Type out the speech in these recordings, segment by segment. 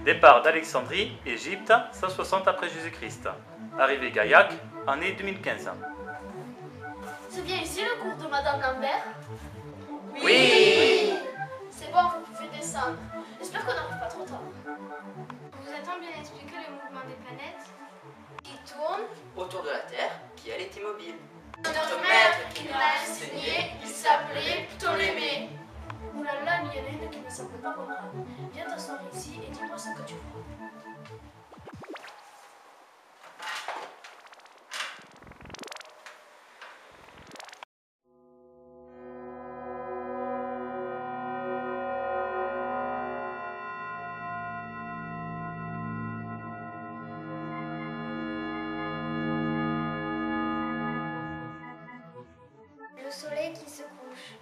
Départ d'Alexandrie, Égypte, 160 après Jésus-Christ. Arrivée Gaillac, année 2015. C'est bien ici le cours de Madame Lambert? Oui. C'est bon, vous pouvez descendre. J'espère qu'on n'arrive pas trop tard. Vous a-t-on bien expliqué le mouvement des planètes qui tournent autour de la Terre, qui elle est immobile. Notre maître qui nous l'a enseigné, il s'appelait Ptolémée. Oulala, il y en a une qui ne semble pas comprendre. Viens t'asseoir ici et dis-moi ce que tu vois. Le soleil qui se couche.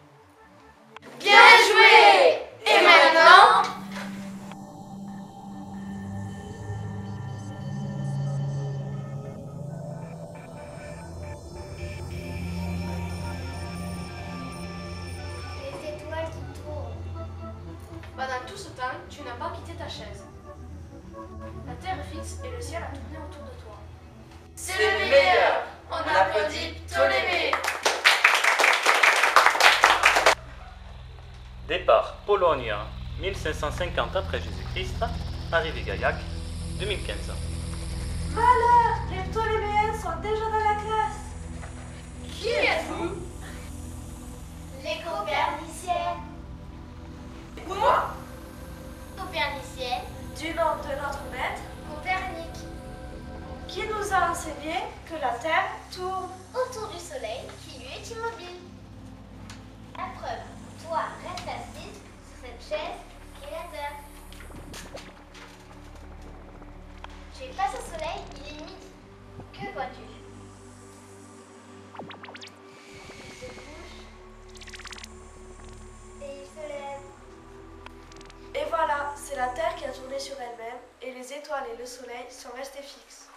Bien joué! Et maintenant? Les étoiles qui tournent. Pendant tout ce temps, tu n'as pas quitté ta chaise. La terre est fixe et le ciel a tourné autour de toi. C'est le meilleur! On applaudit Ptolémée! Départ Pologne, 1550 après Jésus-Christ. Arrivée Gaillac, 2015. Malheur, les Ptoléméens sont déjà dans la classe. Qui êtes-vous? Les coperniciennes. Moi? Coperniciennes, Du nom de notre maître, Copernic. qui nous a enseigné que la Terre tourne. Autour du soleil qui lui est immobile. La preuve, toi reste assise sur cette chaise qui est la Terre. Tu es face au soleil, il est midi. Que vois-tu? Il se couche et il se lève. Et voilà, c'est la Terre qui a tourné sur elle-même et les étoiles et le soleil sont restés fixes.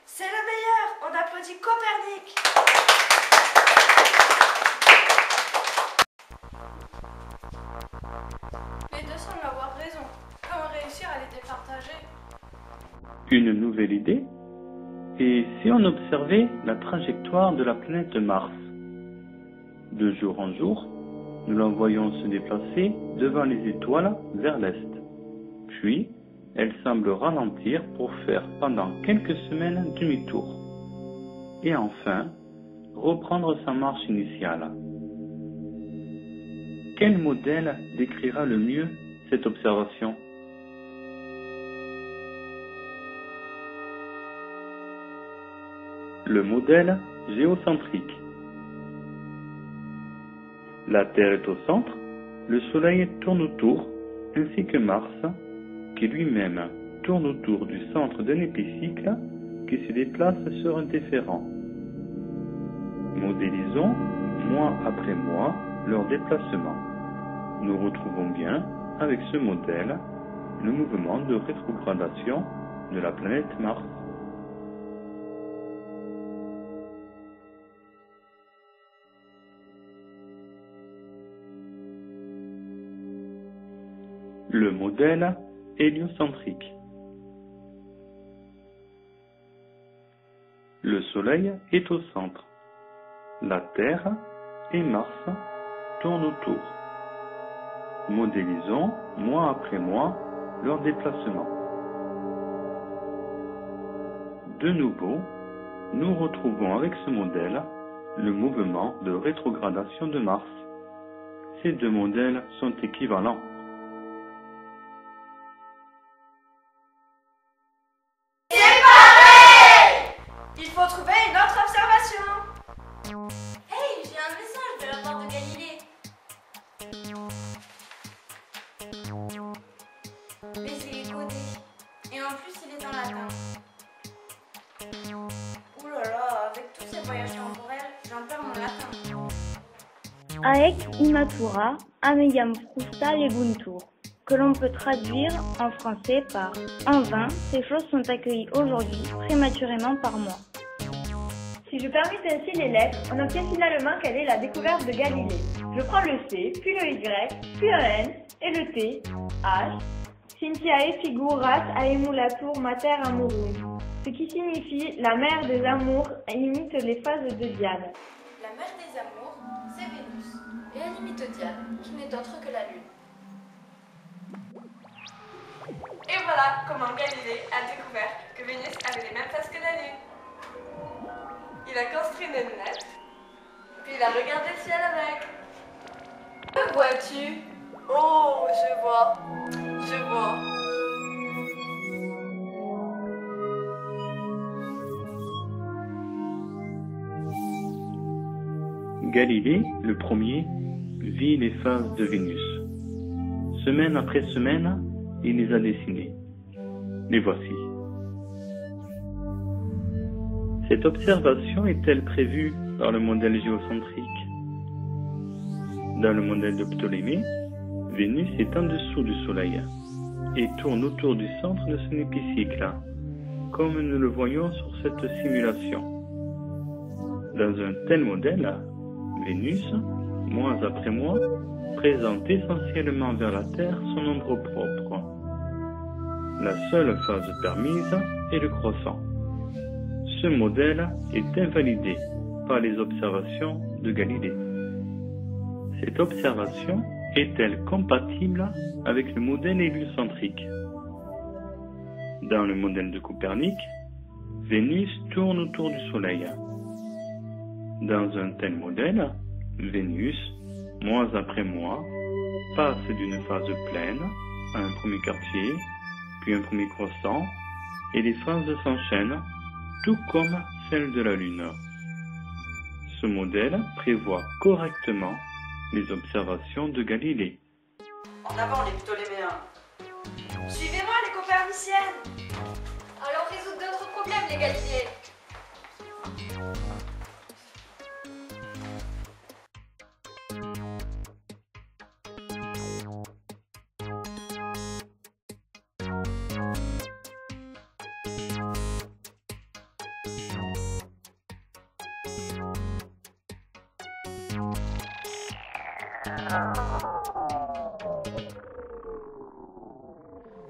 C'est le meilleur, on applaudit Copernic. Les deux semblent avoir raison. Comment réussir à les départager? Une nouvelle idée? Et si on observait la trajectoire de la planète Mars? De jour en jour, nous la voyons se déplacer devant les étoiles vers l'est. Puis, elle semble ralentir pour faire pendant quelques semaines demi-tour. Et enfin, reprendre sa marche initiale. Quel modèle décrira le mieux cette observation? Le modèle géocentrique. La Terre est au centre, le Soleil tourne autour, ainsi que Mars, qui lui-même tourne autour du centre d'un épicycle qui se déplace sur un déférent. Modélisons, mois après mois, leur déplacement. Nous retrouvons bien, avec ce modèle, le mouvement de rétrogradation de la planète Mars. Le modèle héliocentrique. Le Soleil est au centre. La Terre et Mars tournent autour. Modélisons, mois après mois, leur déplacement. De nouveau, nous retrouvons avec ce modèle le mouvement de rétrogradation de Mars. Ces deux modèles sont équivalents. Il faut trouver une autre observation. Hey, j'ai un message de la part de Galilée. Mais il est codé. Et en plus, il est en latin. Ouh là là, avec tous ces voyages temporels, j'en perds mon latin. Haec immatura, ameiam frusta leguntur, que l'on peut traduire en français par « En vain, ces choses sont accueillies aujourd'hui prématurément par moi ». Si je permute ainsi les lettres, on obtient finalement quelle est la découverte de Galilée. Je prends le C, puis le Y, puis un N, et le T, H. Cynthiae figurat aemulatur mater amorum, ce qui signifie la mère des amours imite les phases de Diane. La mère des amours, c'est Vénus, et elle imite Diane, qui n'est autre que la Lune. Et voilà comment Galilée a découvert que Vénus avait les mêmes faces que la Lune. Il a construit une lunette, puis il a regardé le ciel avec. Que vois-tu? Oh, je vois. Galilée, le premier, vit les phases de Vénus. Semaine après semaine, il les a dessinées. Les voici. Cette observation est-elle prévue par le modèle géocentrique? Dans le modèle de Ptolémée, Vénus est en dessous du Soleil et tourne autour du centre de son épicycle, comme nous le voyons sur cette simulation. Dans un tel modèle, Vénus, mois après mois, présente essentiellement vers la Terre son ombre propre. La seule phase permise est le croissant. Ce modèle est invalidé par les observations de Galilée. Cette observation est-elle compatible avec le modèle héliocentrique? Dans le modèle de Copernic, Vénus tourne autour du Soleil. Dans un tel modèle, Vénus, mois après mois, passe d'une phase pleine à un premier quartier, puis un premier croissant, et les phases s'enchaînent, tout comme celle de la Lune. Ce modèle prévoit correctement les observations de Galilée. En avant les Ptoléméens. Suivez-moi les coperniciennes. Allons résoudre d'autres problèmes, les Galiléens.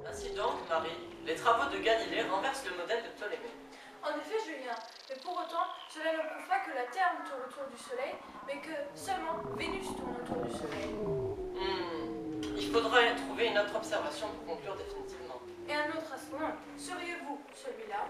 Ainsi donc, Marie, les travaux de Galilée renversent le modèle de Ptolémée. En effet, Julien, mais pour autant, cela ne prouve pas que la Terre tourne autour du Soleil, mais que seulement Vénus tourne autour du Soleil. Il faudrait trouver une autre observation pour conclure définitivement. Et un autre astronaute, seriez-vous celui-là?